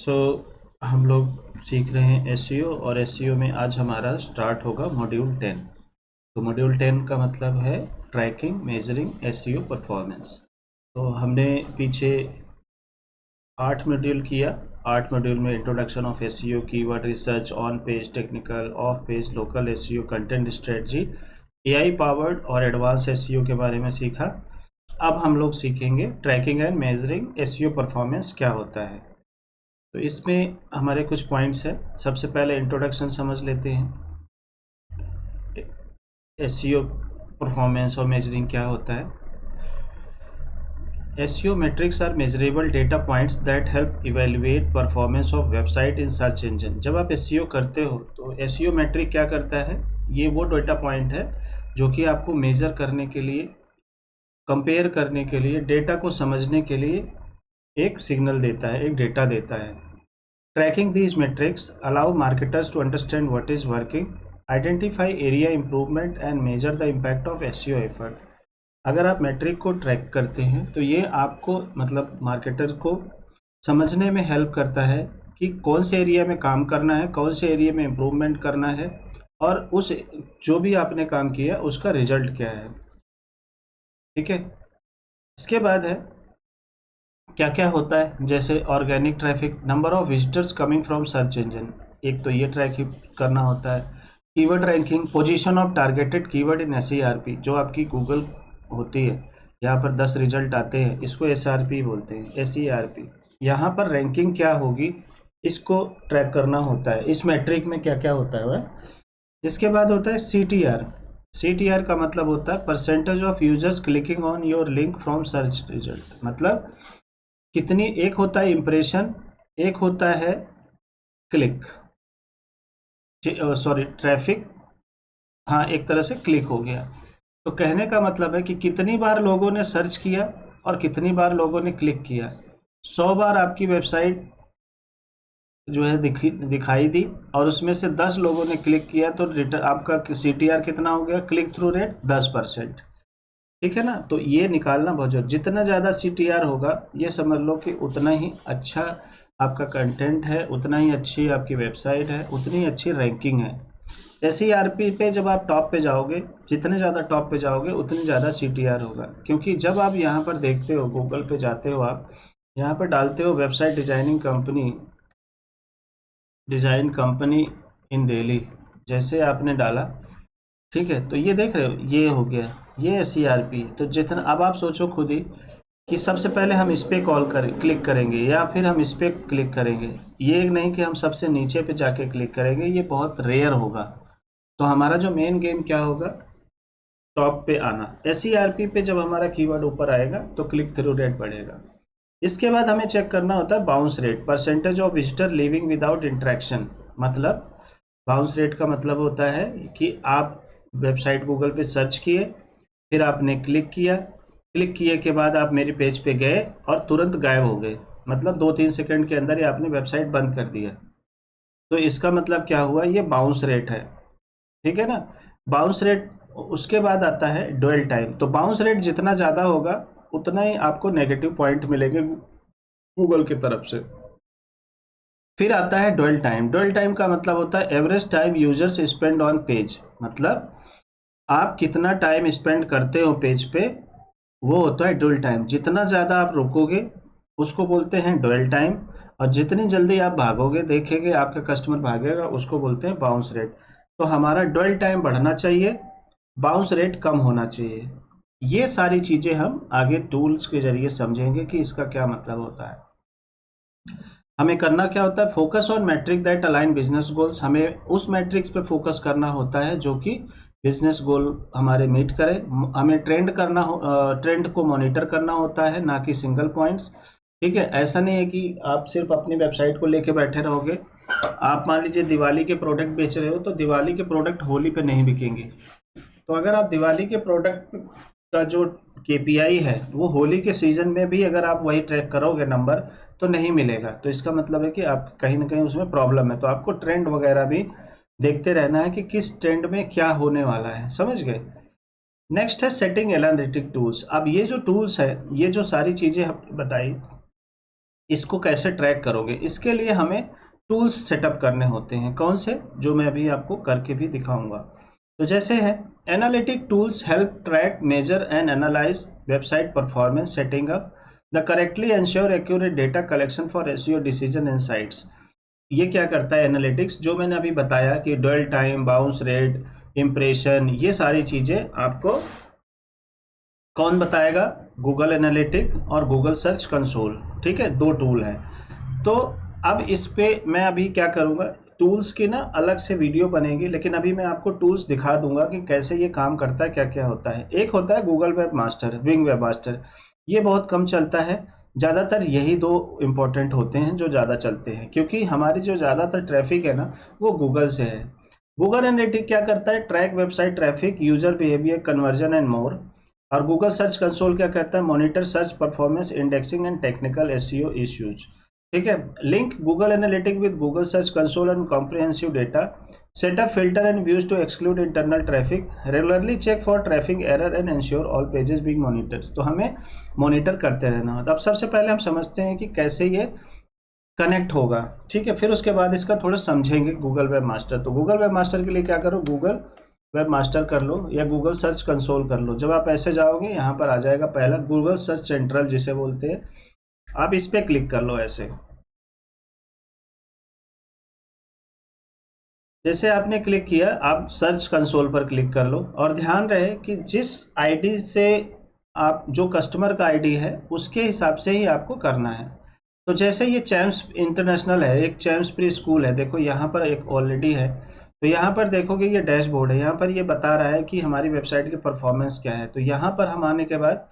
सो हम लोग सीख रहे हैं एसईओ और एसईओ में आज हमारा स्टार्ट होगा मॉड्यूल 10। तो मॉड्यूल 10 का मतलब है ट्रैकिंग मेजरिंग एसईओ परफॉर्मेंस। तो हमने पीछे 8 मॉड्यूल किया। 8 मॉड्यूल में introduction of SEO, keyword research, on page, technical, off page, local SEO, content strategy, AI powered और एडवांस एसईओ के बारे में सीखा। अब हम लोग सीखेंगे tracking and measuring SEO performance क्या होता है। तो इसमें हमारे कुछ पॉइंट्स हैं। सबसे पहले इंट्रोडक्शन समझ लेते हैं, एसईओ परफॉर्मेंस और मेजरिंग क्या होता है। SEO metrics are measurable data points that help evaluate performance of website in search engine। जब आप एसईओ करते हो तो एसईओ metric क्या करता है, ये वो डेटा पॉइंट है जो कि आपको मेजर करने के लिए, कंपेयर करने के लिए, डेटा को समझने के लिए एक सिग्नल देता है, एक डेटा देता है। Tracking these metrics allow marketers to understand what is working, identify area improvement and measure the impact of SEO effort। अगर आप मेट्रिक को ट्रैक करते हैं तो ये आपको मतलब मार्केटर को समझने में हेल्प करता है कि कौन से एरिया में काम करना है, कौन से एरिया में इम्प्रूवमेंट करना है और उस जो भी आपने काम किया उसका रिजल्ट क्या है। ठीक है, इसके बाद है क्या क्या होता है, जैसे organic traffic, number of visitors coming from search engine, एक तो ये ट्रैक करना होता है। Keyword ranking, position of targeted keyword in SERP, जो आपकी गूगल होती है, यहाँ पर 10 रिजल्ट आते हैं, इसको एसआरपी बोलते हैं, एसईआरपी। यहाँ पर रैंकिंग क्या होगी इसको ट्रैक करना होता है। इस मैट्रिक में क्या क्या होता है वह। इसके बाद होता है सीटीआर। सीटीआर का मतलब होता है percentage of users clicking on your link from search result, मतलब कितनी, एक होता है इम्प्रेशन, एक होता है क्लिक, सॉरी ट्रैफिक, हाँ एक तरह से क्लिक हो गया। तो कहने का मतलब है कि कितनी बार लोगों ने सर्च किया और कितनी बार लोगों ने क्लिक किया। 100 बार आपकी वेबसाइट जो है दिखाई दी और उसमें से 10 लोगों ने क्लिक किया तो आपका सीटीआर कितना हो गया, क्लिक थ्रू रेट 10%। ठीक है ना, तो ये निकालना बहुत जरूरी। जितना ज़्यादा सीटीआर होगा ये समझ लो कि उतना ही अच्छा आपका कंटेंट है, उतना ही अच्छी आपकी वेबसाइट है, उतनी अच्छी रैंकिंग है। एसईआरपी पे जब आप टॉप पे जाओगे, जितने ज़्यादा टॉप पे जाओगे उतनी ज़्यादा सीटीआर होगा। क्योंकि जब आप यहाँ पर देखते हो, गूगल पे जाते हो, आप यहाँ पर डालते हो वेबसाइट डिज़ाइन कंपनी इन दिल्ली, जैसे आपने डाला, ठीक है, तो ये देख रहे हो ये हो गया, ये एसईआरपी। तो जितना, अब आप सोचो खुद ही कि सबसे पहले हम इस पे क्लिक करेंगे या फिर हम इस पे क्लिक करेंगे। ये नहीं कि हम सबसे नीचे पे जाके क्लिक करेंगे, ये बहुत रेयर होगा। तो हमारा जो मेन गेम क्या होगा, टॉप पे आना। एसईआरपी पे जब हमारा कीवर्ड ऊपर आएगा तो क्लिक थ्रू रेट बढ़ेगा। इसके बाद हमें चेक करना होता है bounce rate, percentage of visitor living without interaction. मतलब बाउंस रेट का मतलब होता है कि आप वेबसाइट गूगल पे सर्च किए, फिर आपने क्लिक किया, क्लिक किए के बाद आप मेरे पेज पे गए और तुरंत गायब हो गए, मतलब 2-3 सेकंड के अंदर ही आपने वेबसाइट बंद कर दिया। तो इसका मतलब क्या हुआ, ये बाउंस रेट है। ठीक है ना, बाउंस रेट। उसके बाद आता है ड्वेल टाइम। तो बाउंस रेट जितना ज़्यादा होगा उतना ही आपको नेगेटिव पॉइंट मिलेंगे गूगल की तरफ से। फिर आता है ड्वेल टाइम। ड्वेल टाइम का मतलब होता है average time users spend on page, मतलब आप कितना टाइम स्पेंड करते हो पेज पे, वो होता है ड्वेल टाइम। जितना ज़्यादा आप रुकोगे उसको बोलते हैं ड्वेल टाइम, और जितनी जल्दी आप भागोगे, देखेंगे आपका कस्टमर भागेगा, उसको बोलते हैं बाउंस रेट। तो हमारा ड्वेल टाइम बढ़ना चाहिए, बाउंस रेट कम होना चाहिए। ये सारी चीज़ें हम आगे टूल्स के जरिए समझेंगे कि इसका क्या मतलब होता है। हमें करना क्या होता है, focus on metric that align business goals. हमें उस मैट्रिक्स पे फोकस करना होता है जो कि बिजनेस गोल हमारे मीट करे। हमें ट्रेंड को मॉनिटर करना होता है, ना कि सिंगल पॉइंट्स। ठीक है, ऐसा नहीं है कि आप सिर्फ अपनी वेबसाइट को लेके बैठे रहोगे। आप मान लीजिए दिवाली के प्रोडक्ट बेच रहे हो, तो दिवाली के प्रोडक्ट होली पे नहीं बिकेंगे। तो अगर आप दिवाली के प्रोडक्ट का जो केपीआई है वो होली के सीजन में भी अगर आप वही ट्रैक करोगे नंबर, तो नहीं मिलेगा। तो इसका मतलब है कि आप कहीं ना कहीं उसमें प्रॉब्लम है। तो आपको ट्रेंड वगैरह भी देखते रहना है कि किस ट्रेंड में क्या होने वाला है, समझ गए। नेक्स्ट है सेटिंग एनालिटिक टूल्स। अब ये जो टूल्स है, ये जो सारी चीजें हमने बताई, इसको कैसे ट्रैक करोगे, इसके लिए हमें टूल्स सेटअप करने होते हैं। कौन से, जो मैं अभी आपको करके भी दिखाऊंगा। तो जैसे है, analytic tools help track, measure and analyse website performance, setting up the correctly ensure accurate data collection for SEO decision insights. ये क्या करता है एनालिटिक्स, जो मैंने अभी बताया कि dwell time, bounce rate, impression, ये सारी चीजें आपको कौन बताएगा, गूगल एनालिटिक और गूगल सर्च कंसोल। ठीक है, दो टूल है। तो अब इस पे मैं अभी क्या करूंगा, टूल्स की ना अलग से वीडियो बनेगी, लेकिन अभी मैं आपको टूल्स दिखा दूंगा कि कैसे ये काम करता है, क्या क्या होता है। एक होता है Google web master, wing web master, ये बहुत कम चलता है। ज़्यादातर यही दो इम्पोर्टेंट होते हैं जो ज़्यादा चलते हैं, क्योंकि हमारी जो ज़्यादातर ट्रैफिक है ना वो गूगल से है। गूगल एनालिटिक क्या करता है, track website traffic, user behaviour, conversion and more. और गूगल सर्च कंसोल क्या करता है, monitor search performance, indexing and technical SEO issues. ठीक है, link Google analytic with Google search console and comprehensive data, setup filter and views to exclude internal traffic, regularly check for traffic error and ensure all pages being monitors. तो हमें monitor करते रहना होता है। अब सबसे पहले हम समझते हैं कि कैसे ये कनेक्ट होगा। ठीक है, फिर उसके बाद इसका थोड़ा समझेंगे गूगल वेब मास्टर। तो गूगल वेब मास्टर के लिए क्या करो, गूगल वेब मास्टर कर लो या गूगल सर्च कंसोल कर लो। जब आप ऐसे जाओगे यहाँ पर आ जाएगा पहला गूगल सर्च सेंट्रल जिसे बोलते हैं, आप इस पे क्लिक कर लो। ऐसे जैसे आपने क्लिक किया, आप सर्च कंसोल पर क्लिक कर लो, और ध्यान रहे कि जिस आईडी से आप, जो कस्टमर का आईडी है उसके हिसाब से ही आपको करना है। तो जैसे ये चैम्स इंटरनेशनल है, एक चैम्स प्री स्कूल है, देखो यहाँ पर एक ऑलरेडी है। तो यहाँ पर देखोगे ये डैशबोर्ड है, यहाँ पर ये बता रहा है कि हमारी वेबसाइट की परफॉर्मेंस क्या है। तो यहाँ पर हम आने के बाद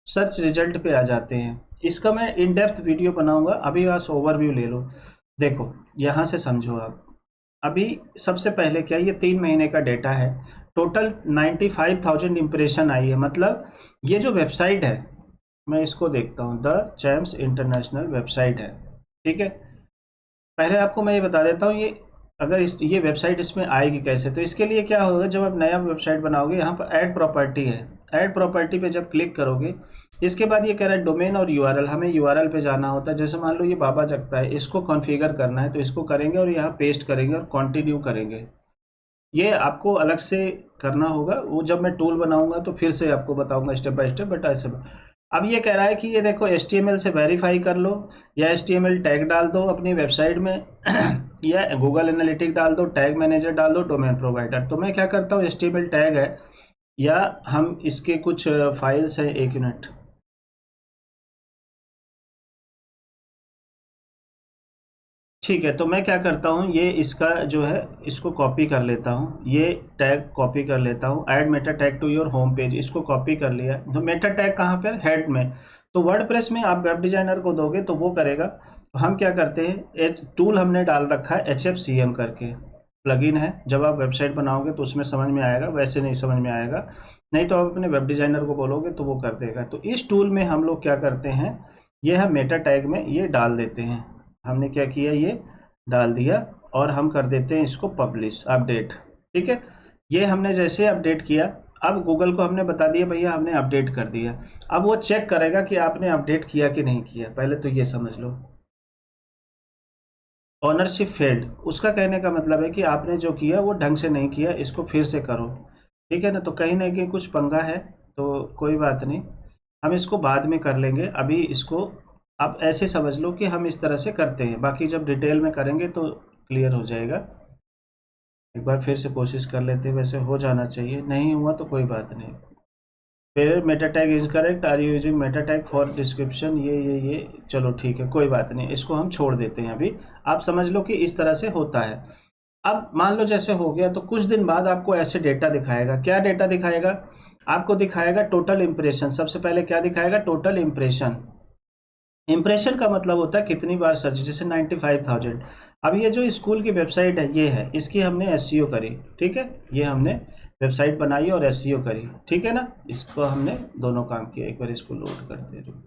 सर्च रिजल्ट पे आ जाते हैं। इसका मैं इन डेप्थ वीडियो बनाऊंगा, अभी बस ओवरव्यू ले लो। देखो यहाँ से समझो आप। अभी सबसे पहले क्या, ये 3 महीने का डेटा है, टोटल 95,000 इंप्रेशन आई है। मतलब ये जो वेबसाइट है, मैं इसको देखता हूँ, द चैम्स इंटरनेशनल वेबसाइट है। ठीक है, पहले आपको मैं ये बता देता हूँ, ये अगर ये वेबसाइट इसमें आएगी कैसे। तो इसके लिए क्या होगा, जब आप नया वेबसाइट बनाओगे, यहाँ पर ऐड प्रॉपर्टी है, ऐड प्रॉपर्टी पे जब क्लिक करोगे, इसके बाद ये कह रहा है डोमेन और यूआरएल। हमें यूआरएल पे जाना होता है। जैसे मान लो ये बाबा जगता है, इसको कॉन्फ़िगर करना है, तो इसको करेंगे और यहाँ पेस्ट करेंगे और कंटिन्यू करेंगे। ये आपको अलग से करना होगा, वो जब मैं टूल बनाऊंगा तो फिर से आपको बताऊंगा स्टेप बाय स्टेप। बट ऐसे अब ये कह रहा है कि ये देखो HTML से वेरीफाई कर लो, या HTML टैग डाल दो अपनी वेबसाइट में या गूगल एनालिटिक डाल दो, टैग मैनेजर डाल दो, डोमेन प्रोवाइडर। तो मैं क्या करता हूँ, HTML टैग है, या हम इसके कुछ फाइल्स हैं, एक यूनिट। ठीक है, तो मैं क्या करता हूँ, ये इसका जो है इसको कॉपी कर लेता हूँ, ये टैग कॉपी कर लेता हूँ, add meta tag to your home page, इसको कॉपी कर लिया। तो मेटा टैग कहाँ पर, हेड में। तो वर्डप्रेस में आप वेब डिजाइनर को दोगे तो वो करेगा। तो हम क्या करते हैं, एक टूल हमने डाल रखा है HFCM करके, प्लगइन है। जब आप वेबसाइट बनाओगे तो उसमें समझ में आएगा, वैसे नहीं समझ में आएगा, नहीं तो आप अपने वेब डिजाइनर को बोलोगे तो वो कर देगा। तो इस टूल में हम लोग क्या करते हैं, ये हम मेटा टैग में ये डाल देते हैं। हमने क्या किया, ये डाल दिया, और हम कर देते हैं इसको पब्लिश, अपडेट। ठीक है, ये हमने जैसे अपडेट किया, अब गूगल को हमने बता दिया भैया हमने अपडेट कर दिया। अब वो चेक करेगा कि आपने अपडेट किया कि नहीं किया। पहले तो ये समझ लो, ऑनरशिप फेल्ड, उसका कहने का मतलब है कि आपने जो किया वो ढंग से नहीं किया, इसको फिर से करो। ठीक है ना, तो कहीं ना कहीं कुछ पंगा है, तो कोई बात नहीं, हम इसको बाद में कर लेंगे। अभी इसको आप ऐसे समझ लो कि हम इस तरह से करते हैं, बाकी जब डिटेल में करेंगे तो क्लियर हो जाएगा। एक बार फिर से कोशिश कर लेते हैं, वैसे हो जाना चाहिए, नहीं हुआ तो कोई बात नहीं। फिर meta tag is correct, are you using meta tag for description, ये चलो ठीक है, कोई बात नहीं, इसको हम छोड़ देते हैं। अभी आप समझ लो कि इस तरह से होता है। अब मान लो जैसे हो गया, तो कुछ दिन बाद आपको ऐसे डेटा दिखाएगा। क्या डेटा दिखाएगा, आपको दिखाएगा टोटल इंप्रेशन। सबसे पहले क्या दिखाएगा, टोटल इंप्रेशन। इंप्रेशन का मतलब होता है कितनी बार सर्च, जैसे 95,000। अब ये जो स्कूल की वेबसाइट है, ये है, इसकी हमने एसईओ करी। ठीक है, ये हमने वेबसाइट बनाई और एसईओ करी। ठीक है ना, इसको हमने दोनों काम किया। एक बार इसको लोड कर दे रही हूँ।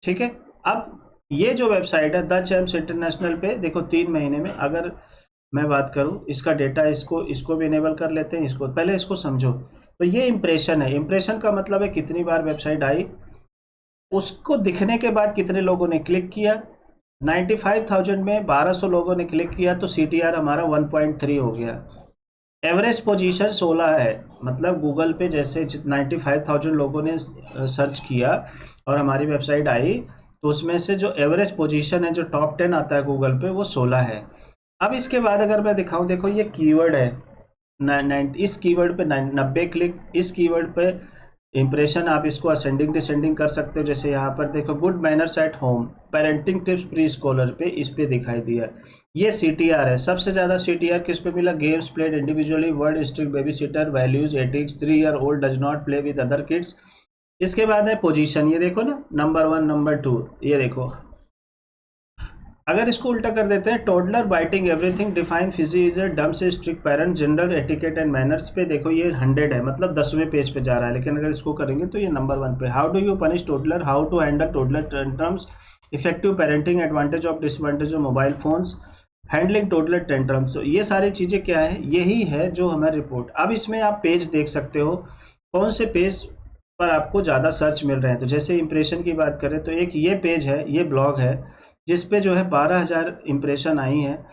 ठीक है, अब ये जो वेबसाइट है द चैम्प्स इंटरनेशनल पे, देखो 3 महीने में अगर मैं बात करूं, इसका डेटा, इसको भी इनेबल कर लेते हैं। इसको पहले इसको समझो। तो ये इंप्रेशन है, इंप्रेशन का मतलब है कितनी बार वेबसाइट आई, उसको दिखने के बाद कितने लोगों ने क्लिक किया, 95,000 में 1200 लोगों ने क्लिक किया तो CTR हमारा 1.3 हो गया। एवरेज पोजीशन 16 है, मतलब गूगल पे जैसे 95,000 लोगों ने सर्च किया और हमारी वेबसाइट आई, तो उसमें से जो एवरेज पोजीशन है, जो टॉप 10 आता है गूगल पे, वो 16 है। अब इसके बाद अगर मैं दिखाऊं, देखो ये कीवर्ड है, इस कीवर्ड पे 90 क्लिक, इस कीवर्ड पे इंप्रेशन, आप इसको असेंडिंग डिसेंडिंग कर सकते हो। जैसे यहाँ पर देखो good manners at home, parenting tips pre scholar पे, इस पे दिखाई दिया। ये CTR है, सबसे ज्यादा CTR किस पे मिला, games played individually, word strict baby sitter, values ethics, 3 year old does not play with other kids. इसके बाद है पोजीशन, ये देखो ना, नंबर 1 नंबर 2, ये देखो। अगर इसको उल्टा कर देते हैं, toddler biting everything, define Fiji is a डम से strict parent, general etiquette and manners पे देखो ये 100 है, मतलब 10वें पेज पे जा रहा है। लेकिन अगर इसको करेंगे तो ये नंबर 1 पे, how do you punish toddler, how to handle toddler tantrums, effective parenting, advantage of disadvantage of mobile phones, handling toddler tantrums. तो ये सारी चीजें क्या है, यही है जो हमारी रिपोर्ट। अब इसमें आप पेज देख सकते हो, कौन से पेज पर आपको ज्यादा सर्च मिल रहे हैं। तो जैसे इंप्रेशन की बात करें तो एक ये पेज है, ये ब्लॉग है जिसपे जो है 12,000 इंप्रेशन आई हैं,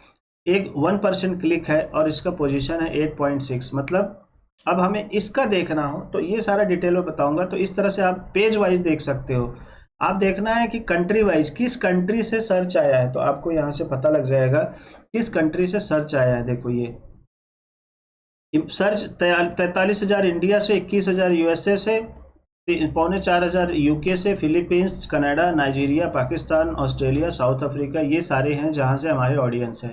एक 1% क्लिक है और इसका पोजीशन है 8.6। मतलब अब हमें इसका देखना हो तो ये सारा डिटेल में बताऊंगा। तो इस तरह से आप पेज वाइज देख सकते हो। आप देखना है कि कंट्री वाइज किस कंट्री से सर्च आया है, तो आपको यहाँ से पता लग जाएगा किस कंट्री से सर्च आया है। देखो ये सर्च 43,000 इंडिया से, 21,000 USA से, 3,400 UK से, Philippines, Canada, Nigeria, Pakistan, Australia, south Africa, ये सारे हैं जहां से हमारे ऑडियंस है।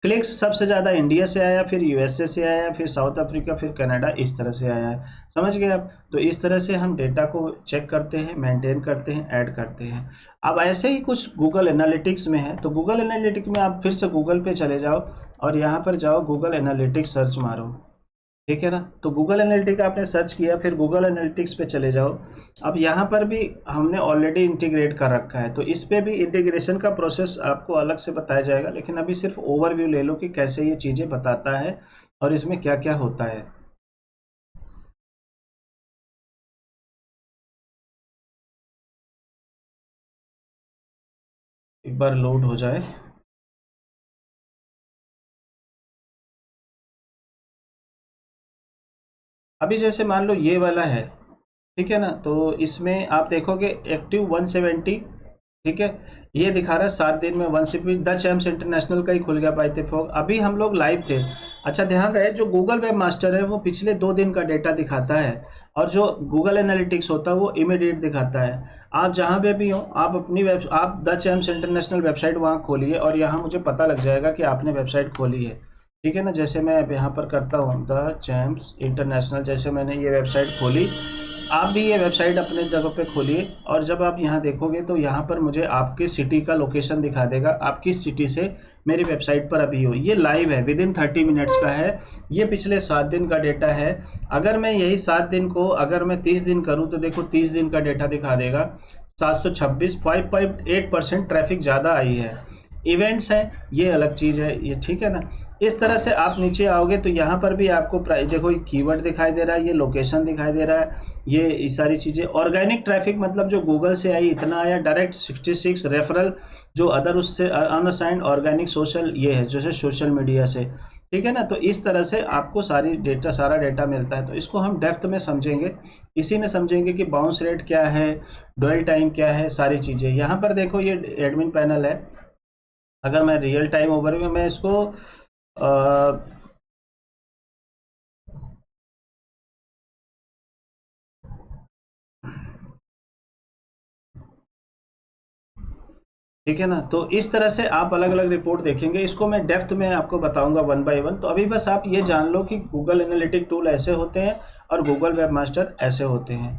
क्लिक्स सबसे ज़्यादा इंडिया से आया, फिर USA से आया, फिर साउथ अफ्रीका, फिर कनाडा, इस तरह से आया है। समझ गए आप? तो इस तरह से हम डेटा को चेक करते हैं, मेंटेन करते हैं, ऐड करते हैं। अब ऐसे ही कुछ गूगल एनालिटिक्स में है, तो गूगल एनालिटिक्स में आप फिर से गूगल पे चले जाओ और यहाँ पर जाओ, गूगल एनालिटिक्स सर्च मारो, ठीक है ना। तो गूगल एनालिटिक्स आपने सर्च किया, फिर गूगल एनालिटिक्स पे चले जाओ। अब यहाँ पर भी हमने ऑलरेडी इंटीग्रेट कर रखा है, तो इस पे भी इंटीग्रेशन का प्रोसेस आपको अलग से बताया जाएगा, लेकिन अभी सिर्फ ओवरव्यू ले लो कि कैसे ये चीज़ें बताता है और इसमें क्या क्या होता है। एक बार लोड हो जाए। अभी जैसे मान लो ये वाला है, ठीक है ना, तो इसमें आप देखोगे एक्टिव 170, ठीक है, ये दिखा रहा है 7 दिन में 170। द चैम्प्स इंटरनेशनल का ही खुल गया बाय इत्तेफाक। अभी हम लोग लाइव थे। अच्छा ध्यान रहे, जो गूगल वेब मास्टर है वो पिछले 2 दिन का डेटा दिखाता है और जो गूगल एनालिटिक्स होता है वो इमीडिएट दिखाता है। आप जहाँ पे भी हो, आप अपनी आप द चैम्प्स इंटरनेशनल वेबसाइट वहाँ खोलिए और यहाँ मुझे पता लग जाएगा कि आपने वेबसाइट खोली है, ठीक है ना। जैसे मैं अब यहाँ पर करता हूँ द चैम्प्स इंटरनेशनल, जैसे मैंने ये वेबसाइट खोली, आप भी ये वेबसाइट अपने जगह पे खोलिए और जब आप यहाँ देखोगे तो यहाँ पर मुझे आपके सिटी का लोकेशन दिखा देगा, आप किस सिटी से मेरी वेबसाइट पर अभी हो। ये लाइव है, विदिन 30 मिनट्स का है, ये पिछले 7 दिन का डेटा है। अगर मैं यही 7 दिन को अगर मैं 30 दिन करूँ तो देखो 30 दिन का डेटा दिखा देगा, 726, 5.8% ट्रैफिक ज़्यादा आई है। इवेंट्स हैं, ये अलग चीज़ है, ये ठीक है ना। इस तरह से आप नीचे आओगे तो यहाँ पर भी आपको देखो कीवर्ड दिखाई दे रहा है, ये लोकेशन दिखाई दे रहा है, ये सारी चीज़ें। ऑर्गेनिक ट्रैफिक मतलब जो गूगल से आई इतना आया, डायरेक्ट 66, रेफरल जो अदर उससे अनअसाइंड, ऑर्गेनिक सोशल ये है जैसे सोशल मीडिया से, ठीक है ना। तो इस तरह से आपको सारा डेटा मिलता है। तो इसको हम डेप्थ में समझेंगे, इसी में समझेंगे कि बाउंस रेट क्या है, ड्वेल टाइम क्या है, सारी चीज़ें। यहाँ पर देखो ये एडमिन पैनल है। अगर मैं रियल टाइम ओवरव्यू में इसको ठीक है ना, तो इस तरह से आप अलग अलग रिपोर्ट देखेंगे। इसको मैं डेप्थ में आपको बताऊंगा 1 बाय 1। तो अभी बस आप ये जान लो कि गूगल एनालिटिक टूल ऐसे होते हैं और गूगल वेब मास्टर ऐसे होते हैं,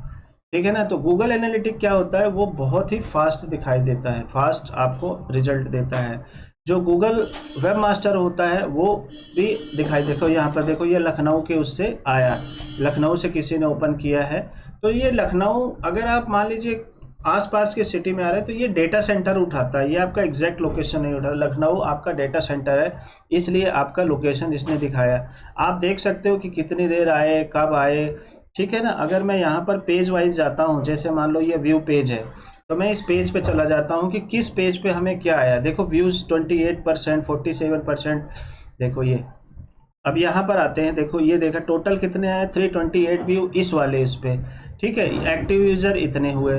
ठीक है ना। तो गूगल एनालिटिक क्या होता है, वो बहुत ही फास्ट दिखाई देता है, फास्ट आपको रिजल्ट देता है। जो गूगल वेब मास्टर होता है वो भी दिखाई, देखो यहाँ पर देखो, ये लखनऊ के उससे आया, लखनऊ से किसी ने ओपन किया है। तो ये लखनऊ, अगर आप मान लीजिए आसपास के सिटी में आ रहे हैं तो ये डेटा सेंटर उठाता है, ये आपका एग्जैक्ट लोकेशन नहीं उठा। लखनऊ आपका डेटा सेंटर है, इसलिए आपका लोकेशन इसने दिखाया। आप देख सकते हो कि कितनी देर आए, कब आए, ठीक है ना। अगर मैं यहाँ पर पेज वाइज जाता हूँ, जैसे मान लो ये व्यू पेज है, तो मैं इस पेज पे चला जाता हूँ कि किस पेज पे हमें क्या आया। देखो व्यूज 28%, 47%, देखो ये। अब यहाँ पर आते हैं, देखो ये देखा टोटल कितने आए, 328 व्यू इस वाले इस पे, ठीक है। एक्टिव यूजर इतने हुए,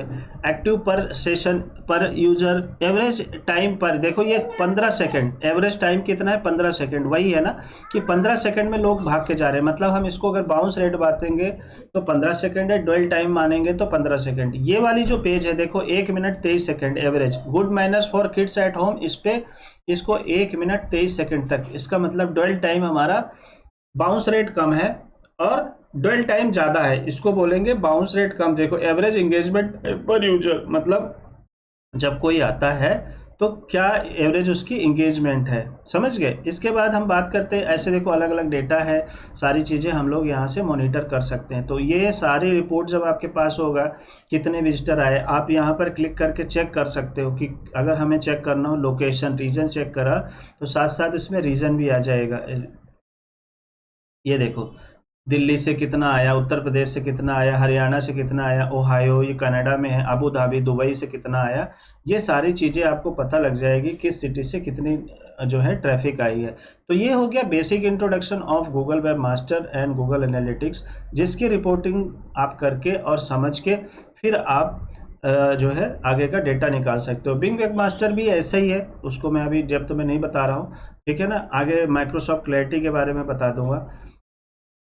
एक्टिव पर सेशन पर यूजर, एवरेज टाइम पर देखो ये 15 सेकंड, एवरेज टाइम कितना है 15 सेकंड, वही है ना कि 15 सेकंड में लोग भाग के जा रहे हैं। मतलब हम इसको अगर बाउंस रेट बांटेंगे तो 15 सेकंड है, ड्वेल टाइम मानेंगे तो 15 सेकंड। ये वाली जो पेज है देखो 1 minute 23 second average, good manners for kids at home, इस पे इसको 1 मिनट 23 सेकंड तक, इसका मतलब ड्वेल टाइम हमारा, बाउंस रेट कम है और ड्वेल टाइम ज्यादा है, इसको बोलेंगे बाउंस रेट कम। देखो एवरेज एंगेजमेंट पर यूजर, मतलब जब कोई आता है तो क्या एवरेज उसकी एंगेजमेंट है, समझ गए। इसके बाद हम बात करते हैं, ऐसे देखो अलग अलग डेटा है, सारी चीज़ें हम लोग यहाँ से मॉनिटर कर सकते हैं। तो ये सारी रिपोर्ट जब आपके पास होगा, कितने विजिटर आए, आप यहाँ पर क्लिक करके चेक कर सकते हो कि अगर हमें चेक करना हो लोकेशन, रीजन चेक करा तो साथ साथ इसमें रीजन भी आ जाएगा। ये देखो दिल्ली से कितना आया, उत्तर प्रदेश से कितना आया, हरियाणा से कितना आया, ओहायो ये कनाडा में है, अबू धाबी दुबई से कितना आया, ये सारी चीज़ें आपको पता लग जाएगी किस सिटी से कितनी जो है ट्रैफिक आई है। तो ये हो गया basic introduction of Google web master and Google analytics, जिसकी रिपोर्टिंग आप करके और समझ के फिर आप जो है आगे का डेटा निकाल सकते हो। बिंग वेब मास्टर भी ऐसा ही है, उसको मैं अभी डेप्थ में नहीं बता रहा हूँ, ठीक है ना। आगे माइक्रोसॉफ्ट क्लैरिटी के बारे में बता दूंगा।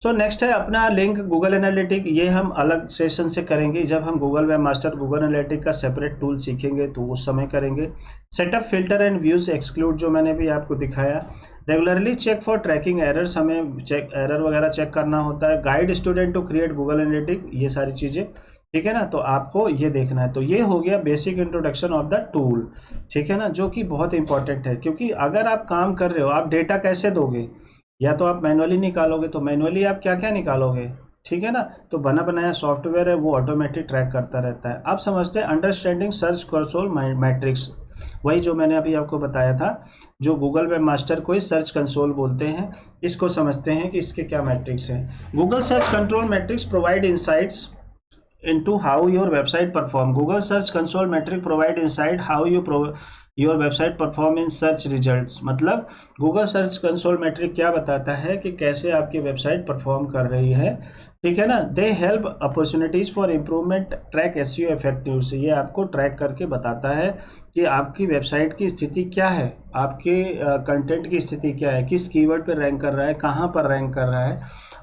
सो नेक्स्ट है अपना लिंक गूगल एनालिटिक, ये हम अलग सेशन से करेंगे, जब हम Google webmaster Google analytic का सेपरेट टूल सीखेंगे तो उस समय करेंगे। Setup filter and views exclude, जो मैंने भी आपको दिखाया। Regularly check for tracking errors, हमें चेक एरर वगैरह चेक करना होता है। Guide student to create Google analytic, ये सारी चीज़ें, ठीक है ना। तो आपको ये देखना है। तो ये हो गया basic introduction of the tool, ठीक है ना, जो कि बहुत इंपॉर्टेंट है, क्योंकि अगर आप काम कर रहे हो, आप डेटा कैसे दोगे, या तो आप मैनुअली निकालोगे, तो मैनुअली आप क्या क्या निकालोगे, ठीक है ना। तो बना बनाया सॉफ्टवेयर है वो ऑटोमेटिक ट्रैक करता रहता है। आप समझते हैं अंडरस्टैंडिंग सर्च कंसोल मैट्रिक्स, वही जो मैंने अभी आपको बताया था, जो गूगल वेब मास्टर को ही सर्च कंसोल बोलते हैं, इसको समझते हैं कि इसके क्या मैट्रिक्स हैं। Google search control matrix provide insights into how your website perform. Google Search Console metric provide insight how your website perform in search results. मतलब Google Search Console metric क्या बताता है कि कैसे आपकी वेबसाइट परफॉर्म कर रही है, ठीक है ना। They help opportunities for improvement, track SEO effective, से ये आपको ट्रैक करके बताता है कि आपकी वेबसाइट की स्थिति क्या है, आपके कंटेंट की स्थिति क्या है, किस कीवर्ड पर रैंक कर रहा है, कहाँ पर रैंक कर रहा है,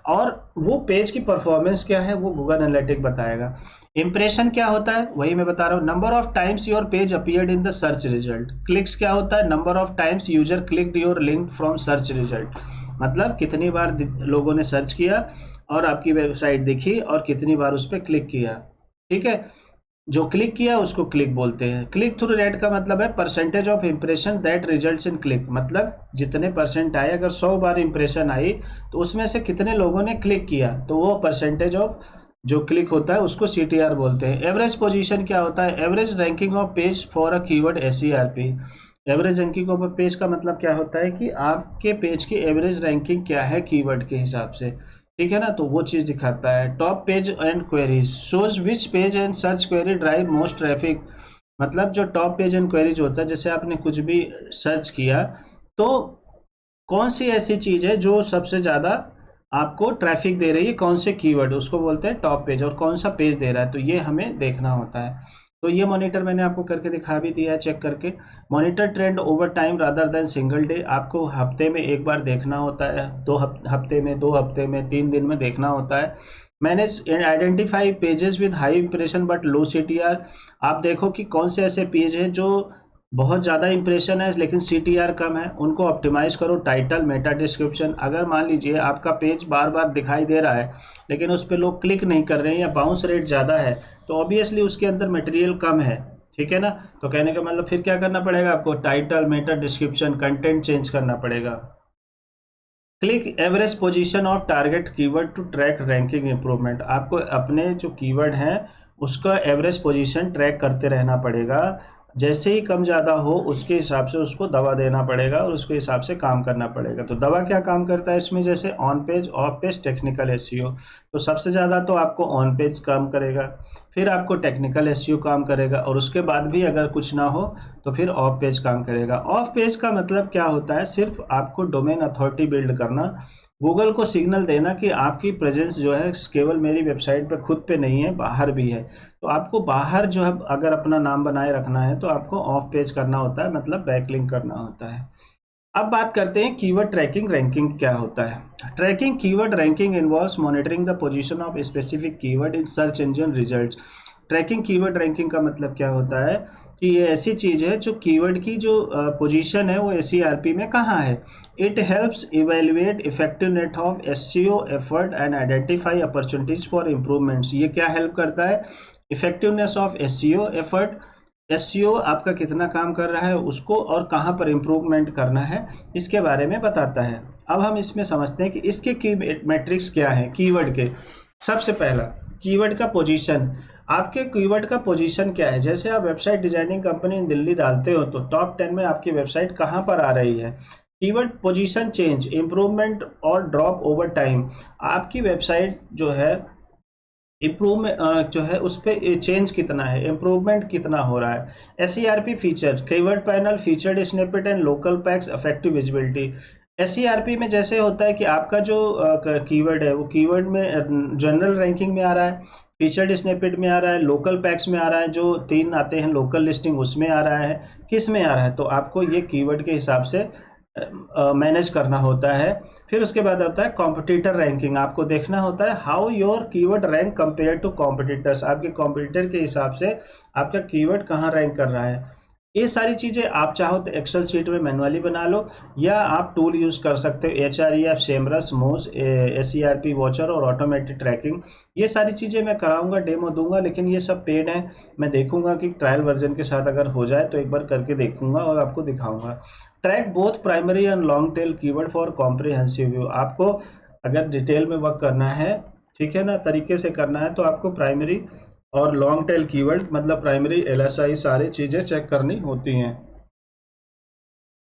और वो पेज की परफॉर्मेंस क्या है वो गूगल एनालिटिक बताएगा। इंप्रेशन क्या होता है, वही मैं बता रहा हूँ। Number of times your page appeared in the search result. Clicks क्या होता है, number of times user clicked your link from search result, मतलब कितनी बार लोगों ने सर्च किया और आपकी वेबसाइट दिखी और कितनी बार उस पर क्लिक किया, ठीक है। जो क्लिक किया उसको क्लिक बोलते हैं। क्लिक थ्रू रेट का मतलब है percentage of impression that results in click, मतलब जितने परसेंट आए, अगर 100 बार इंप्रेशन आई तो उसमें से कितने लोगों ने क्लिक किया, तो वो परसेंटेज ऑफ जो क्लिक होता है उसको CTR बोलते हैं। एवरेज पोजीशन क्या होता है, average ranking of page for a keyword SERP। Average ranking of page का मतलब क्या होता है कि आपके पेज की एवरेज रैंकिंग क्या है कीवर्ड के हिसाब से, ठीक है ना, तो वो चीज दिखाता है। Top page and queries shows which page and search query drive most traffic, मतलब जो टॉप पेज एंड क्वेरीज होता है, जैसे आपने कुछ भी सर्च किया तो कौन सी ऐसी चीज है जो सबसे ज्यादा आपको ट्रैफिक दे रही है, कौन से कीवर्ड, उसको बोलते हैं टॉप पेज, और कौन सा पेज दे रहा है, तो ये हमें देखना होता है। तो ये मॉनिटर मैंने आपको करके दिखा भी दिया है चेक करके। Monitor trend over time rather than single day, आपको हफ्ते में एक बार देखना होता है, हफ्ते में, 2 हफ्ते में, 3 दिन में देखना होता है। Manage identify pages with high impression but low CTR, आप देखो कि कौन से ऐसे पेज हैं जो बहुत ज़्यादा इंप्रेशन है लेकिन CTR कम है, उनको ऑप्टिमाइज करो। टाइटल, मेटा डिस्क्रिप्शन, अगर मान लीजिए आपका पेज बार बार दिखाई दे रहा है लेकिन उस पर लोग क्लिक नहीं कर रहे हैं या बाउंस रेट ज़्यादा है, तो ऑब्वियसली उसके अंदर मटेरियल कम है, ठीक है ना। तो कहने का मतलब फिर क्या करना पड़ेगा आपको, title, meta description, content change करना पड़ेगा। Click average position of target keyword to track ranking improvement, आपको अपने जो कीवर्ड हैं उसका एवरेज पोजीशन ट्रैक करते रहना पड़ेगा। जैसे ही कम ज़्यादा हो उसके हिसाब से उसको दवा देना पड़ेगा और उसके हिसाब से काम करना पड़ेगा। तो दवा क्या काम करता है इसमें, जैसे on page, of page, technical SEO. तो सबसे ज़्यादा तो आपको ऑन पेज काम करेगा, फिर आपको टेक्निकल एसईओ काम करेगा, और उसके बाद भी अगर कुछ ना हो तो फिर ऑफ पेज काम करेगा। ऑफ पेज का मतलब क्या होता है, सिर्फ आपको डोमेन अथॉरिटी बिल्ड करना, गूगल को सिग्नल देना कि आपकी प्रेजेंस जो है केवल मेरी वेबसाइट पे खुद पे नहीं है, बाहर भी है। तो आपको बाहर जो है अगर अपना नाम बनाए रखना है तो आपको ऑफ पेज करना होता है, मतलब बैकलिंक करना होता है। अब बात करते हैं कीवर्ड ट्रैकिंग रैंकिंग क्या होता है। Tracking keyword ranking involves monitoring the position of specific keyword in search engine results. Tracking keyword ranking का मतलब क्या होता है कि ये ऐसी चीज है जो कीवर्ड की जो पोजीशन है वो SERP में कहाँ है। It helps evaluate effectiveness of SEO effort and identify opportunities for improvements. ये क्या हेल्प करता है, effectiveness of SEO effort, SEO आपका कितना काम कर रहा है उसको और कहाँ पर इम्प्रूवमेंट करना है इसके बारे में बताता है। अब हम इसमें समझते हैं कि इसके की मैट्रिक्स क्या है कीवर्ड के। सबसे पहला कीवर्ड का पोजीशन, आपके कीवर्ड का पोजीशन क्या है। जैसे आप वेबसाइट डिजाइनिंग कंपनी इन दिल्ली डालते हो तो टॉप 10 में आपकी वेबसाइट कहाँ पर आ रही है। कीवर्ड पोजीशन चेंज, इम्प्रूवमेंट और ड्रॉप ओवर टाइम, आपकी वेबसाइट जो है इम्प्रूवमेंट जो है उस पर चेंज कितना है, इम्प्रूवमेंट कितना हो रहा है। SERP feature, keyword panel, featured snippet and local PACS, effective visibility. SERP में जैसे होता है कि आपका जो कीवर्ड है वो कीवर्ड में जनरल रैंकिंग में आ रहा है, फीचर्ड स्निपेट में आ रहा है, लोकल पैक्स में आ रहा है, जो 3 आते हैं लोकल लिस्टिंग उसमें आ रहा है, किस में आ रहा है। तो आपको ये कीवर्ड के हिसाब से मैनेज करना होता है। फिर उसके बाद आता है कॉम्पिटिटर रैंकिंग, आपको देखना होता है how your keyword rank compare to competitors, आपके कॉम्पिटिटर के हिसाब से आपका कीवर्ड कहाँ रैंक कर रहा है। ये सारी चीज़ें आप चाहो तो एक्सेल शीट में मैनुअली बना लो या आप टूल यूज़ कर सकते हो, HREF, सेमरस, मोज, SERP वॉचर और ऑटोमेटेड ट्रैकिंग। ये सारी चीज़ें मैं कराऊंगा, डेमो दूंगा, लेकिन ये सब पेड है। मैं देखूंगा कि ट्रायल वर्जन के साथ अगर हो जाए तो एक बार करके देखूंगा और आपको दिखाऊंगा। Track both primary and long tail keyword for comprehensive view, आपको अगर डिटेल में वर्क करना है, ठीक है ना, तरीके से करना है तो आपको प्राइमरी और लॉन्ग टेल कीवर्ड मतलब प्राइमरी, LSI सारी चीजें चेक करनी होती हैं।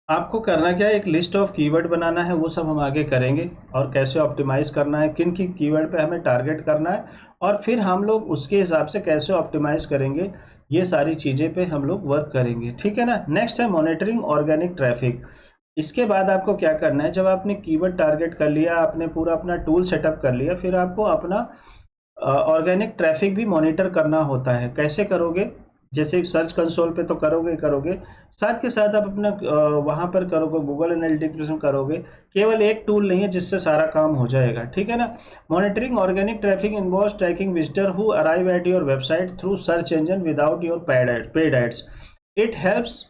आपको करना क्या है, एक लिस्ट ऑफ कीवर्ड बनाना है, वो सब हम आगे करेंगे, और कैसे ऑप्टिमाइज करना है, किन की कीवर्ड पे हमें टारगेट करना है, और फिर हम लोग उसके हिसाब से कैसे ऑप्टिमाइज करेंगे, ये सारी चीज़ें पे हम लोग वर्क करेंगे, ठीक है ना। नेक्स्ट है मॉनिटरिंग ऑर्गेनिक ट्रैफिक। इसके बाद आपको क्या करना है, जब आपने कीवर्ड टारगेट कर लिया, आपने पूरा अपना टूल सेटअप कर लिया, फिर आपको अपना ऑर्गेनिक ट्रैफिक भी मॉनिटर करना होता है। कैसे करोगे, जैसे सर्च कंसोल पे तो करोगे, साथ के साथ आप अपना वहां पर करोगे, गूगल एनालिटिक्स में करोगे। केवल एक टूल नहीं है जिससे सारा काम हो जाएगा, ठीक है ना। Monitoring organic traffic involves tracking visitor who arrive at your website through search engine without your paid ads. It helps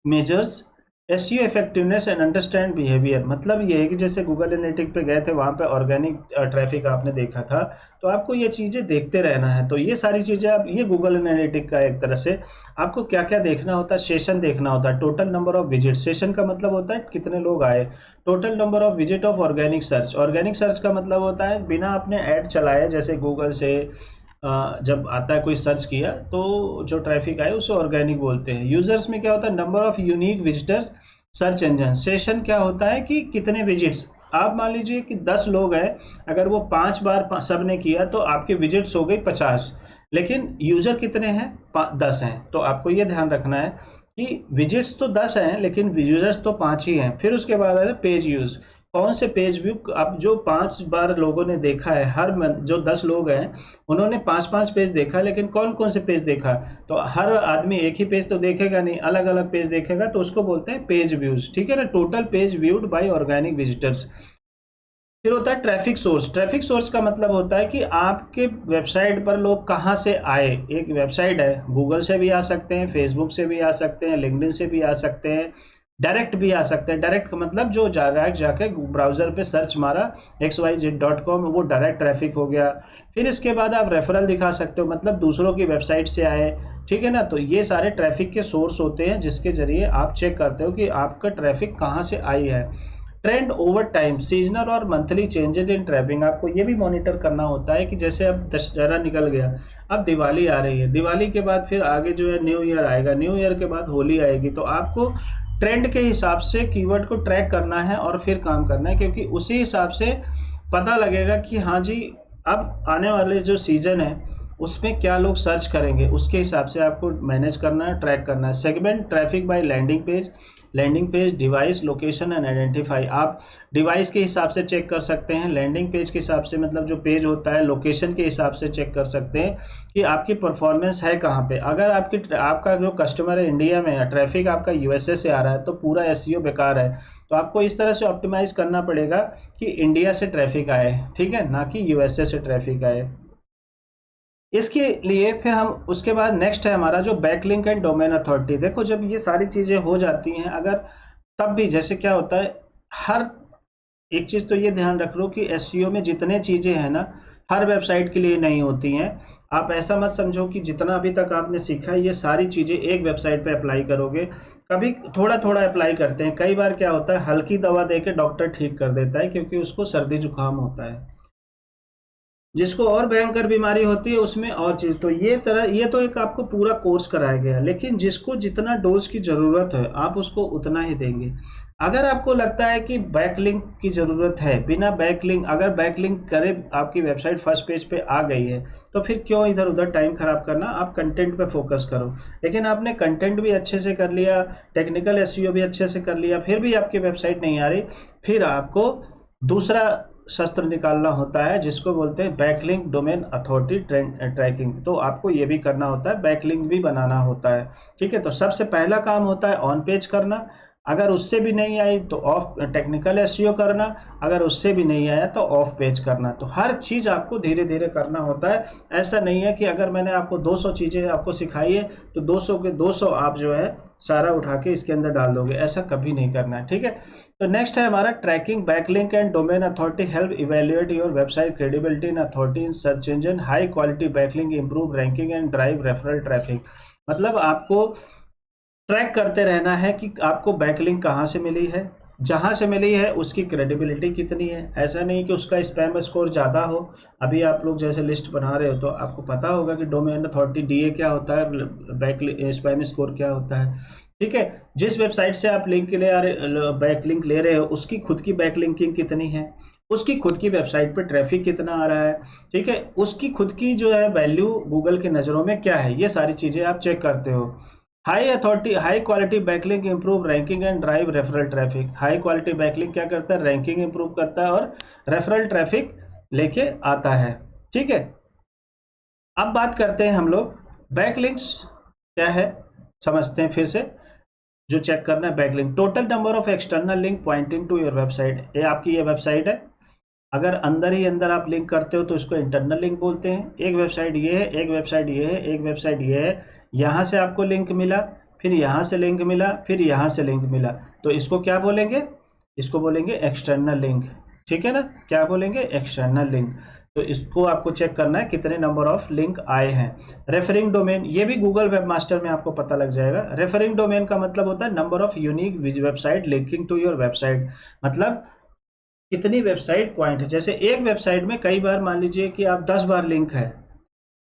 measures SEO effectiveness and understand behaviour. मतलब ये है कि जैसे गूगल एनालिटिक्स पे गए थे, वहाँ पे ऑर्गेनिक ट्रैफिक आपने देखा था, तो आपको ये चीज़ें देखते रहना है। तो ये सारी चीज़ें आप, ये गूगल एनालिटिक्स का एक तरह से आपको क्या क्या देखना होता है, सेशन देखना होता है, total number of visit, session का मतलब होता है कितने लोग आए, total number of visit of organic search, organic search का मतलब होता है बिना आपने ऐड चलाए, जैसे गूगल से जब आता है कोई सर्च किया तो जो ट्रैफिक आए उसे ऑर्गेनिक बोलते हैं। यूजर्स में क्या होता है, number of unique visitors search engine. Session क्या होता है कि कितने विजिट्स, आप मान लीजिए कि 10 लोग हैं, अगर वो 5 बार सब ने किया तो आपके विजिट्स हो गई 50, लेकिन यूजर कितने हैं, 10 हैं। तो आपको ये ध्यान रखना है कि विजिट्स तो 10 हैं लेकिन यूजर्स तो 5 ही हैं। फिर उसके बाद है पेज यूज, कौन से पेज व्यू, अब जो 5 बार लोगों ने देखा है, हर जो 10 लोग हैं उन्होंने 5 पेज देखा, लेकिन कौन कौन से पेज देखा, तो हर आदमी एक ही पेज तो देखेगा नहीं, अलग अलग पेज देखेगा, तो उसको बोलते हैं पेज व्यूज, ठीक है ना। Total page viewed by organic visitors. फिर होता है ट्रैफिक सोर्स। ट्रैफिक सोर्स का मतलब होता है कि आपके वेबसाइट पर लोग कहाँ से आए। एक वेबसाइट है, गूगल से भी आ सकते हैं, फेसबुक से भी आ सकते हैं, लिंक्डइन से भी आ सकते हैं, डायरेक्ट भी आ सकते हैं। डायरेक्ट का मतलब जो डायरेक्ट जाके ब्राउजर पे सर्च मारा xyz.com, वो डायरेक्ट ट्रैफिक हो गया। फिर इसके बाद आप रेफरल दिखा सकते हो, मतलब दूसरों की वेबसाइट से आए, ठीक है ना। तो ये सारे ट्रैफिक के सोर्स होते हैं जिसके जरिए आप चेक करते हो कि आपका ट्रैफिक कहाँ से आई है। ट्रेंड ओवर टाइम, सीजनल और मंथली चेंजेस इन ट्रैफिक। आपको ये भी मॉनिटर करना होता है कि जैसे अब दशहरा निकल गया, अब दिवाली आ रही है, दिवाली के बाद फिर आगे जो है न्यू ईयर आएगा, न्यू ईयर के बाद होली आएगी, तो आपको ट्रेंड के हिसाब से कीवर्ड को ट्रैक करना है और फिर काम करना है, क्योंकि उसी हिसाब से पता लगेगा कि हाँ जी अब आने वाले जो सीजन है उसमें क्या लोग सर्च करेंगे, उसके हिसाब से आपको मैनेज करना है, ट्रैक करना है। Segment traffic by landing page, device, location and identify. आप डिवाइस के हिसाब से चेक कर सकते हैं, लैंडिंग पेज के हिसाब से मतलब जो पेज होता है, लोकेशन के हिसाब से चेक कर सकते हैं कि आपकी परफॉर्मेंस है कहाँ पे। अगर आपका जो कस्टमर है इंडिया में है, ट्रैफिक आपका यूएसए से आ रहा है, तो पूरा एसईओ बेकार है। तो आपको इस तरह से ऑप्टिमाइज करना पड़ेगा कि इंडिया से ट्रैफिक आए, ठीक है, ना कि यूएसए से ट्रैफिक आए। इसके लिए फिर हम उसके बाद नेक्स्ट है हमारा जो बैकलिंक एंड डोमेन अथॉरिटी। देखो जब ये सारी चीजें हो जाती हैं, अगर तब भी जैसे क्या होता है, हर एक चीज तो ये ध्यान रख लो कि एसईओ में जितने चीजें हैं ना, हर वेबसाइट के लिए नहीं होती हैं। आप ऐसा मत समझो कि जितना अभी तक आपने सीखा है ये सारी चीजें एक वेबसाइट पे अप्लाई करोगे। कभी थोड़ा थोड़ा अप्लाई करते हैं। कई बार क्या होता है, हल्की दवा दे के डॉक्टर ठीक कर देता है क्योंकि उसको सर्दी जुकाम होता है, जिसको और भयंकर बीमारी होती है उसमें और चीज। तो ये तो एक आपको पूरा कोर्स कराया गया, लेकिन जिसको जितना डोज की जरूरत है आप उसको उतना ही देंगे। अगर आपको लगता है कि बैकलिंक की जरूरत है, बिना बैकलिंक अगर बैकलिंक करे आपकी वेबसाइट फर्स्ट पेज पे आ गई है, तो फिर क्यों इधर उधर टाइम खराब करना, आप कंटेंट पे फोकस करो। लेकिन आपने कंटेंट भी अच्छे से कर लिया, टेक्निकल एसईओ भी अच्छे से कर लिया, फिर भी आपकी वेबसाइट नहीं आ रही, फिर आपको दूसरा शस्त्र निकालना होता है जिसको बोलते हैं बैकलिंक डोमेन अथॉरिटी ट्रैकिंग। तो आपको ये भी करना होता है, बैकलिंक भी बनाना होता है, ठीक है। तो सबसे पहला काम होता है ऑन पेज करना, अगर उससे भी नहीं आई तो ऑफ टेक्निकल एसईओ करना, अगर उससे भी नहीं आया तो ऑफ पेज करना। तो हर चीज आपको धीरे धीरे करना होता है। ऐसा नहीं है कि अगर मैंने आपको 200 चीजें आपको सिखाई है तो 200 के 200 आप जो है सारा उठा के इसके अंदर डाल दोगे, ऐसा कभी नहीं करना है, ठीक है। तो नेक्स्ट है हमारा tracking backlink and domain authority help evaluate your website credibility in authority in search engine, high quality backlink, improve ranking and drive referral traffic. मतलब आपको ट्रैक करते रहना है कि आपको बैकलिंक कहाँ से मिली है, जहाँ से मिली है उसकी क्रेडिबिलिटी कितनी है। ऐसा नहीं कि उसका स्पैम स्कोर ज़्यादा हो। अभी आप लोग जैसे लिस्ट बना रहे हो तो आपको पता होगा कि डोमेन अथॉरिटी डीए क्या होता है, स्पैम स्कोर क्या होता है, ठीक है। जिस वेबसाइट से आप लिंक ले आ रहे बैकलिंक ले रहे हो उसकी खुद की बैकलिंकिंग कितनी है, उसकी खुद की वेबसाइट पे ट्रैफिक कितना आ रहा है, ठीक है, उसकी खुद की जो है वैल्यू गूगल की नज़रों में क्या है, ये सारी चीज़ें आप चेक करते हो। High quality backlink improve ranking and drive referral traffic. High quality backlink क्या करता है, रैंकिंग इंप्रूव करता है और रेफरल ट्रैफिक लेके आता है, ठीक है। अब बात करते हैं हम लोग बैकलिंक्स क्या है, समझते हैं फिर से। जो चेक करना है backlink, total number of external link pointing to your website. ये आपकी ये वेबसाइट है, अगर अंदर ही अंदर आप लिंक करते हो तो इसको इंटरनल लिंक बोलते हैं। एक वेबसाइट ये है, एक वेबसाइट ये है, एक वेबसाइट ये है, यहाँ से आपको लिंक मिला, फिर यहाँ से लिंक मिला, फिर यहाँ से लिंक मिला, तो इसको क्या बोलेंगे, इसको बोलेंगे एक्सटर्नल लिंक, ठीक है ना। क्या बोलेंगे, एक्सटर्नल लिंक। तो इसको आपको चेक करना है कितने नंबर ऑफ लिंक आए हैं। रेफरिंग डोमेन, ये भी गूगल वेबमास्टर में आपको पता लग जाएगा। रेफरिंग डोमेन का मतलब होता है number of unique website linking to your website, मतलब कितनी वेबसाइट पॉइंट है। जैसे एक वेबसाइट में कई बार मान लीजिए कि आप 10 बार लिंक है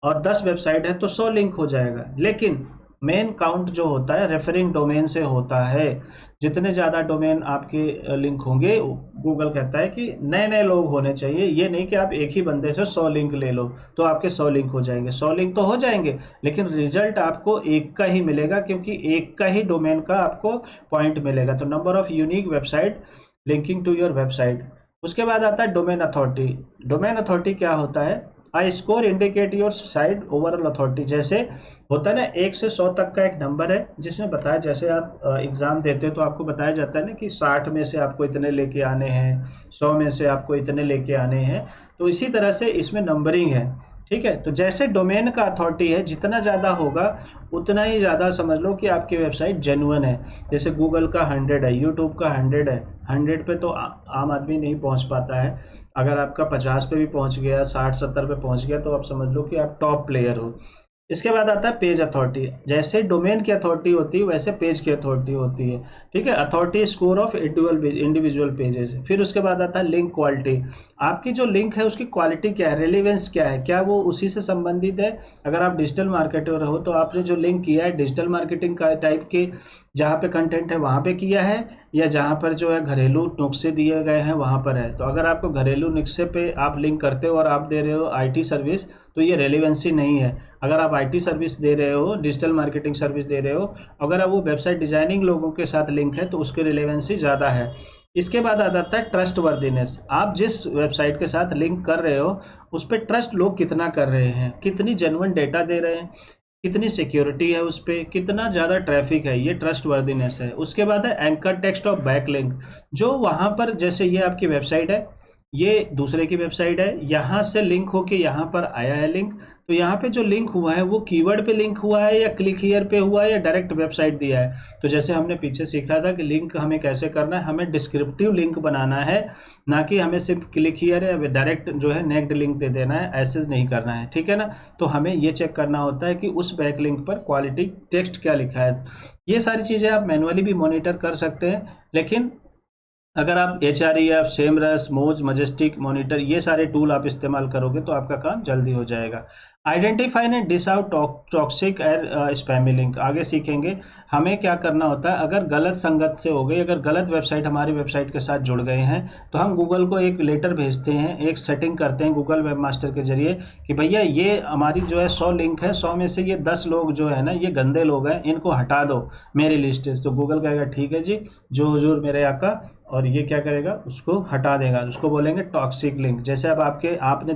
और 10 वेबसाइट है तो 100 लिंक हो जाएगा, लेकिन मेन काउंट जो होता है रेफरिंग डोमेन से होता है। जितने ज़्यादा डोमेन आपके लिंक होंगे, गूगल कहता है कि नए नए लोग होने चाहिए, ये नहीं कि आप एक ही बंदे से 100 लिंक ले लो तो आपके 100 लिंक हो जाएंगे। 100 लिंक तो हो जाएंगे लेकिन रिजल्ट आपको एक का ही मिलेगा, क्योंकि एक का ही डोमेन का आपको पॉइंट मिलेगा। तो number of unique website linking to your website. उसके बाद आता है डोमेन अथॉरिटी। डोमेन अथॉरिटी क्या होता है, I score indicate your site overall authority. जैसे होता है ना 1 से 100 तक का एक नंबर है जिसमें बताया, जैसे आप एग्जाम देते हो तो आपको बताया जाता है ना कि 60 में से आपको इतने लेके आने हैं, 100 में से आपको इतने लेके आने हैं। तो इसी तरह से इसमें नंबरिंग है, ठीक है। तो जैसे डोमेन का अथॉरिटी है जितना ज़्यादा होगा उतना ही ज़्यादा समझ लो कि आपकी वेबसाइट जेन्युइन है। जैसे गूगल का 100 है, यूट्यूब का 100 है, 100 पे तो आम आदमी नहीं पहुंच पाता है। अगर आपका 50 पे भी पहुंच गया, 60-70 पे पहुंच गया तो आप समझ लो कि आप टॉप प्लेयर हो। इसके बाद आता है पेज अथॉरिटी। जैसे डोमेन की अथॉरिटी होती है वैसे पेज की अथॉरिटी होती है, ठीक है। Authority score of individual pages. फिर उसके बाद आता है लिंक क्वालिटी। आपकी जो लिंक है उसकी क्वालिटी क्या है, रेलिवेंस क्या है, क्या वो उसी से संबंधित है। अगर आप डिजिटल मार्केटर हो तो आपने जो लिंक किया है डिजिटल मार्केटिंग का टाइप के जहाँ पे कंटेंट है वहाँ पे किया है, या जहाँ पर जो है घरेलू नुस्खे दिए गए हैं वहाँ पर है। तो अगर आपको घरेलू नुस्खे पे आप लिंक करते हो और आप दे रहे हो आईटी सर्विस, तो ये रेलिवेंसी नहीं है। अगर आप आईटी सर्विस दे रहे हो, डिजिटल मार्केटिंग सर्विस दे रहे हो, अगर आप वो वेबसाइट डिजाइनिंग लोगों के साथ लिंक है तो उसकी रिलेवेंसी ज़्यादा है। इसके बाद आ जाता है ट्रस्ट वर्दीनेस। आप जिस वेबसाइट के साथ लिंक कर रहे हो उस पर ट्रस्ट लोग कितना कर रहे हैं, कितनी जेन्युइन डेटा दे रहे हैं, कितनी सिक्योरिटी है उस पर, कितना ज़्यादा ट्रैफिक है, ये ट्रस्ट वर्दीनेस है। उसके बाद है एंकर टेक्स्ट ऑफ बैकलिंक। जो वहाँ पर जैसे ये आपकी वेबसाइट है, ये दूसरे की वेबसाइट है, यहाँ से लिंक होके यहाँ पर आया है लिंक, तो यहाँ पे जो लिंक हुआ है वो कीवर्ड पे लिंक हुआ है या क्लिक हियर पे हुआ है या डायरेक्ट वेबसाइट दिया है। तो जैसे हमने पीछे सीखा था कि लिंक हमें कैसे करना है, हमें डिस्क्रिप्टिव लिंक बनाना है, ना कि हमें सिर्फ क्लिक हियर या डायरेक्ट जो है नेक्ड लिंक दे देना है, ऐसे नहीं करना है, ठीक है ना। तो हमें ये चेक करना होता है कि उस बैक लिंक पर क्वालिटी टेक्स्ट क्या लिखा है। ये सारी चीज़ें आप मैनुअली भी मॉनिटर कर सकते हैं, लेकिन अगर आप HREF, सेमरस, मोज, मजेस्टिक, मॉनिटर ये सारे टूल आप इस्तेमाल करोगे तो आपका काम जल्दी हो जाएगा। Identify and disavow toxic and spammy link आगे सीखेंगे। हमें क्या करना होता है, अगर गलत संगत से हो गई, अगर गलत वेबसाइट हमारी वेबसाइट के साथ जुड़ गए हैं तो हम गूगल को एक लेटर भेजते हैं, एक सेटिंग करते हैं गूगल वेब मास्टर के जरिए कि भैया ये हमारी जो है 100 लिंक है, 100 में से ये 10 लोग जो है ना ये गंदे लोग हैं, इनको हटा दो मेरी लिस्ट से। तो गूगल कहेगा ठीक है जी, जो हुजूर मेरे आका, और ये क्या करेगा, उसको हटा देगा। उसको बोलेंगे टॉक्सिक लिंक। जैसे अब आपने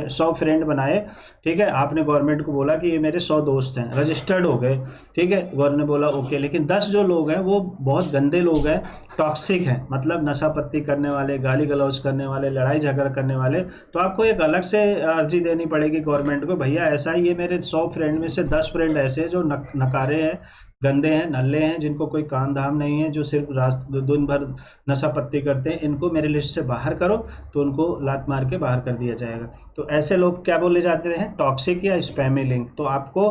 100 फ्रेंड बनाए, ठीक है, आपने गवर्नमेंट को बोला कि ये मेरे 100 दोस्त हैं, रजिस्टर्ड हो गए, ठीक है, गवर्नमेंट ने बोला ओके, लेकिन 10 जो लोग हैं वो बहुत गंदे लोग हैं, टॉक्सिक हैं, मतलब नशा पत्ती करने वाले, गाली गलौज करने वाले, लड़ाई झगड़ा करने वाले। तो आपको एक अलग से अर्जी देनी पड़ेगी गवर्नमेंट को, भैया ऐसा ही ये मेरे 100 फ्रेंड में से 10 फ्रेंड ऐसे जो नकारे हैं, गंदे हैं, नल्ले हैं, जिनको कोई काम धाम नहीं है, जो सिर्फ दिन भर नशा पत्ती करते हैं, इनको मेरे लिस्ट से बाहर करो। तो उनको लात मार के बाहर कर दिया जाएगा। तो ऐसे लोग क्या बोले जाते हैं, टॉक्सिक या स्पैमी लिंक। तो आपको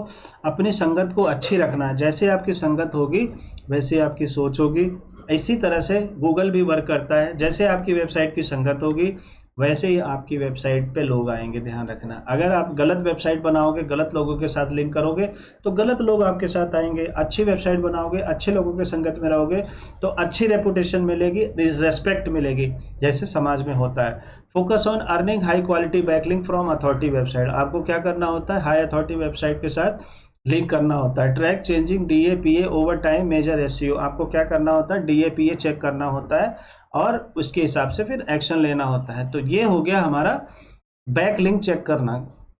अपनी संगत को अच्छी रखना है, जैसे आपकी संगत होगी वैसे आपकी सोच होगी। इसी तरह से गूगल भी वर्क करता है, जैसे आपकी वेबसाइट की संगत होगी वैसे ही आपकी वेबसाइट पे लोग आएंगे, ध्यान रखना। अगर आप गलत वेबसाइट बनाओगे, गलत लोगों के साथ लिंक करोगे तो गलत लोग आपके साथ आएंगे। अच्छी वेबसाइट बनाओगे, अच्छे लोगों के संगत में रहोगे तो अच्छी रेपुटेशन मिलेगी, रिस्पेक्ट मिलेगी, जैसे समाज में होता है। Focus on earning high quality backlink from authority website. आपको क्या करना होता है, हाई अथॉरिटी वेबसाइट के साथ लिंक करना होता है। Track changing DAPA over time, measure SEO। आपको क्या करना होता है, DAPA चेक करना होता है और उसके हिसाब से फिर एक्शन लेना होता है। तो ये हो गया हमारा बैक लिंक चेक करना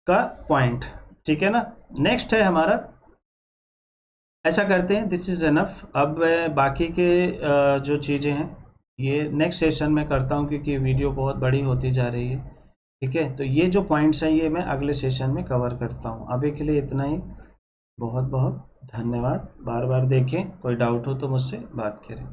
का पॉइंट, ठीक है ना। नेक्स्ट है हमारा, ऐसा करते हैं, दिस इज एनफ। अब बाकी के जो चीज़ें हैं ये नेक्स्ट सेशन में करता हूँ, क्योंकि वीडियो बहुत बड़ी होती जा रही है, ठीक है। तो ये जो पॉइंट्स हैं ये मैं अगले सेशन में कवर करता हूँ। अभी के लिए इतना ही, बहुत बहुत धन्यवाद। बार बार देखें, कोई डाउट हो तो मुझसे बात करें।